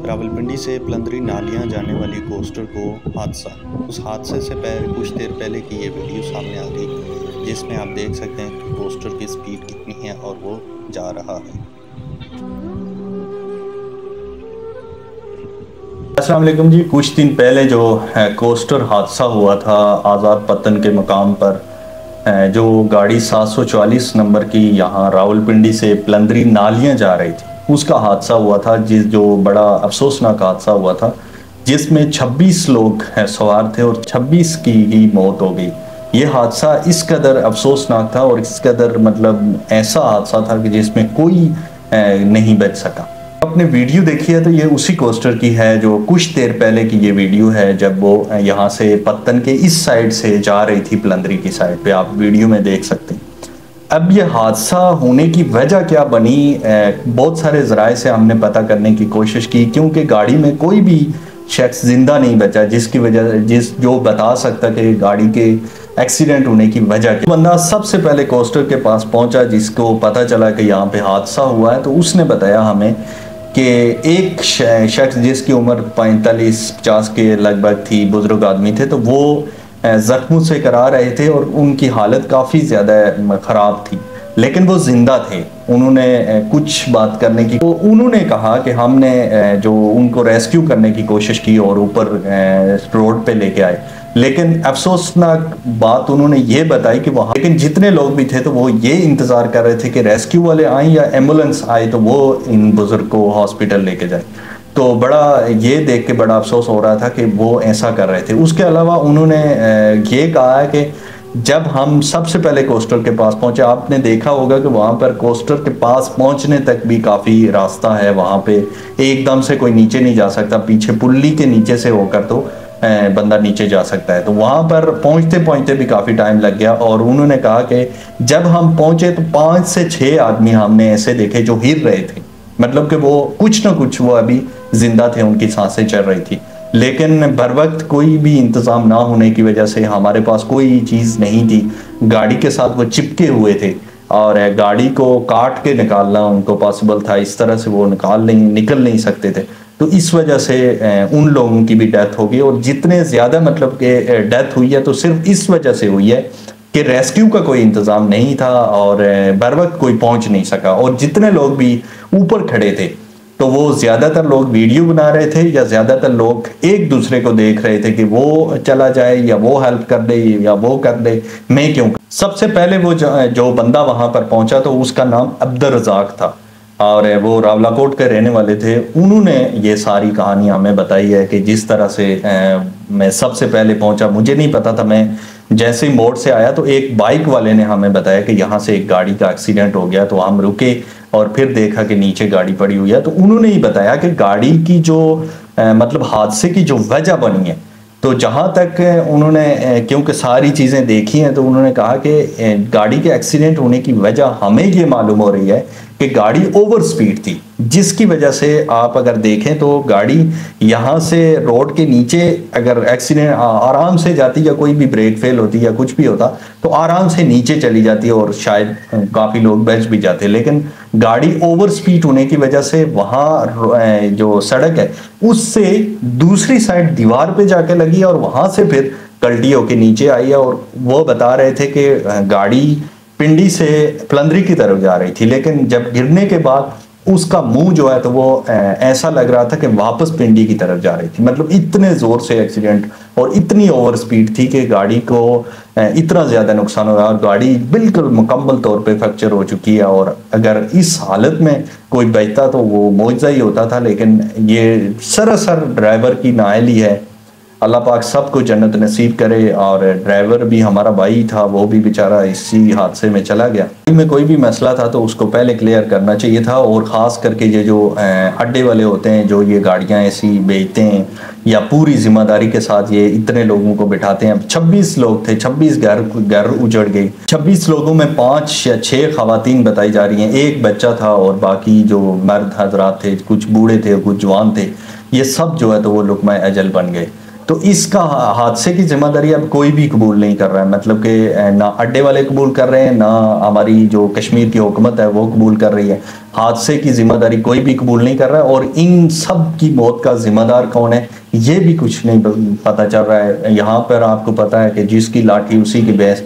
راولپنڈی سے پلندری نالیاں جانے والی کوسٹر کو حادثہ۔ اس حادثے سے کچھ دیر پہلے کی یہ ویڈیو سامنے آ گئی، جس میں آپ دیکھ سکتے ہیں کہ کوسٹر کی سپیڈ کتنی ہے اور وہ جا رہا ہے۔ السلام علیکم جی، کچھ دن پہلے جو کوسٹر حادثہ ہوا تھا آزاد پتن کے مقام پر، جو گاڑی 744 نمبر کی یہاں راولپنڈی سے پلندری نالیاں جا رہی تھی، اس کا حادثہ ہوا تھا، جو بڑا افسوسناک حادثہ ہوا تھا، جس میں 26 لوگ سوار تھے اور 26 کی ہی موت ہو گئی۔ یہ حادثہ اس قدر افسوسناک تھا اور اس قدر ایسا حادثہ تھا کہ جس میں کوئی نہیں بچ سکا۔ اپنے ویڈیو دیکھیے تو یہ اسی کوسٹر کی ہے جو کچھ دیر پہلے کی یہ ویڈیو ہے، جب وہ یہاں سے پتن کے اس سائیڈ سے جا رہی تھی پلندری کی سائیڈ پہ، آپ ویڈیو میں دیکھ سکتے ہیں۔ اب یہ حادثہ ہونے کی وجہ کیا بنی، بہت سارے ذرائع سے ہم نے پتہ کرنے کی کوشش کی، کیونکہ گاڑی میں کوئی بھی شخص زندہ نہیں بچا جو بتا سکتا کہ گاڑی کے ایکسیڈنٹ ہونے کی وجہ کی۔ بندہ سب سے پہلے کوسٹر کے پاس پہنچا، جس کو پتہ چلا کہ یہاں پہ حادثہ ہوا ہے، تو اس نے بتایا ہمیں کہ ایک شخص جس کی عمر 45-50 کے لگ بھگ تھی، بزرگ آدمی تھے، تو وہ زخموں سے کرا رہے تھے اور ان کی حالت کافی زیادہ خراب تھی، لیکن وہ زندہ تھے۔ انہوں نے کچھ بات کرنے کی، انہوں نے کہا کہ ہم نے جو ان کو ریسکیو کرنے کی کوشش کی اور اوپر روڈ پہ لے کے آئے، لیکن افسوسناک بات انہوں نے یہ بتائی کہ وہاں لیکن جتنے لوگ بھی تھے تو وہ یہ انتظار کر رہے تھے کہ ریسکیو والے آئیں یا ایمبولنس آئے تو وہ ان بزرگ کو ہاسپٹل لے کے جائے۔ تو یہ دیکھ کے بڑا افسوس ہو رہا تھا کہ وہ ایسا کر رہے تھے۔ اس کے علاوہ انہوں نے یہ کہا ہے کہ جب ہم سب سے پہلے کوسٹر کے پاس پہنچے، آپ نے دیکھا ہوگا کہ وہاں پر کوسٹر کے پاس پہنچنے تک بھی کافی راستہ ہے، وہاں پہ ایک دم سے کوئی نیچے نہیں جا سکتا، پیچھے پلی کے نیچے سے ہو کر تو بندہ نیچے جا سکتا ہے۔ تو وہاں پر پہنچتے بھی کافی ٹائم لگ گیا، اور انہوں نے کہا کہ جب ہم پہنچے تو 5 سے 6 آدمی ہم نے ایسے دیکھے جو ہل رہے تھے، مطلب کہ وہ کچھ نہ کچھ وہ ابھی زندہ تھے، ان کی سانسیں چل رہی تھی، لیکن بر وقت کوئی بھی انتظام نہ ہونے کی وجہ سے ہمارے پاس کوئی چیز نہیں تھی، گاڑی کے ساتھ وہ چپکے ہوئے تھے اور گاڑی کو کاٹ کے نکالنا ان کو پاسبل تھا، اس طرح سے وہ نکل نہیں سکتے تھے، تو اس وجہ سے ان لوگوں کی بھی ڈیتھ ہو گئی۔ اور جتنے زیادہ کہ ڈیتھ ہوئی ہے تو صرف اس وجہ سے ہوئی ہے کہ ریسکیو کا کوئی انتظام نہیں تھا اور بر وقت کوئی پہنچ نہیں سکا، اور جتنے لوگ بھی اوپر کھڑے تھے تو وہ زیادہ تر لوگ ویڈیو بنا رہے تھے، یا زیادہ تر لوگ ایک دوسرے کو دیکھ رہے تھے کہ وہ چلا جائے یا وہ ہیلپ کر دے یا وہ کر دے، میں کیوں۔ سب سے پہلے وہ جو بندہ وہاں پر پہنچا تو اس کا نام عبدالرزاق تھا، اور وہ راولاکوٹ کے رہنے والے تھے۔ انہوں نے یہ ساری کہانی ہمیں بتائی ہے کہ جس طرح سے میں سب سے پہلے پہنچا، مجھے نہیں پتا تھا، میں جیسے موڑ سے آیا تو ایک بائک والے نے ہمیں بتایا کہ یہاں سے ایک گاڑی کا ایکسیڈنٹ ہو گیا، تو ہم رکے اور پھر دیکھا کہ نیچے گاڑی پڑی ہوئی ہے۔ تو انہوں نے ہی بتایا کہ گاڑی کی جو حادثے کی جو وجہ بنی ہے، تو جہاں تک انہوں نے کیونکہ ساری چیزیں دیکھی ہیں، تو انہوں نے کہا کہ گاڑی کے ایکسیڈنٹ ہونے کی وجہ ہمیں یہ معلوم ہو رہی ہے کہ گاڑی اوور سپیڈ تھی، جس کی وجہ سے آپ اگر دیکھیں تو گاڑی یہاں سے روڈ کے نیچے اگر ایکسیڈنٹ آرام سے جاتی یا کوئی بھی بریک فیل ہوتی یا کچھ بھی ہوتا تو آرام سے نیچے چلی جاتی اور شاید کافی لوگ بچ بھی جاتے، لیکن گاڑی اوور سپیڈ ہونے کی وجہ سے وہاں جو سڑک ہے اس سے دوسری سائڈ دیوار پہ جا کے لگی اور وہاں سے پھر کلٹی ہو کے نیچے آئی ہے۔ اور وہ بتا رہے تھے کہ گاڑی پنڈی سے پلندری کی طرف جا رہی تھی، لیکن جب گرنے کے بعد اس کا منہ جو ہے تو وہ ایسا لگ رہا تھا کہ واپس پنڈی کی طرف جا رہی تھی، مطلب اتنے زور سے ایکسیڈنٹ اور اتنی اوور سپیڈ تھی کہ گاڑی کو اتنا زیادہ نقصان ہوا، اور گاڑی بالکل مکمل طور پہ فریکچر ہو چکی ہے، اور اگر اس حالت میں کوئی بچتا تو وہ معجزہ ہی ہوتا تھا، لیکن یہ سراسر ڈرائیور کی نااہلی ہے۔ اللہ پاک سب کو جنت نصیب کرے، اور ڈرائیور بھی ہمارا بھائی تھا، وہ بھی بیچارہ اسی حادثے میں چلا گیا۔ میں کوئی بھی مسئلہ تھا تو اس کو پہلے کلیئر کرنا چاہیے تھا، اور خاص کر کے یہ جو اڈے والے ہوتے ہیں جو یہ گاڑیاں ایسی بیچتے ہیں یا پوری ذمہ داری کے ساتھ یہ اتنے لوگوں کو بٹھاتے ہیں۔ 26 لوگ تھے، 26 گھر اجڑ گئی، 26 لوگوں میں 5 یا 6 خواتین بتائی جا رہی ہیں، ایک بچہ تھا، اور باقی جو مرد حضرات تھے، کچھ بوڑھے تھے، کچھ جوان تھے، یہ سب جو ہے تو وہ لقمہ اجل بن گئے۔ تو اس کا حادثے کی ذمہ داری اب کوئی بھی قبول نہیں کر رہا ہے، مطلب کہ نہ اڈے والے قبول کر رہے ہیں، نہ ہماری جو کشمیر کی حکومت ہے وہ قبول کر رہی ہے، حادثے کی ذمہ داری کوئی بھی قبول نہیں کر رہا ہے، اور ان سب کی موت کا ذمہ دار کون ہے یہ بھی کچھ نہیں پتہ چل رہا ہے۔ یہاں پر آپ کو پتہ ہے کہ جس کی لاٹھی اسی کی بھینس۔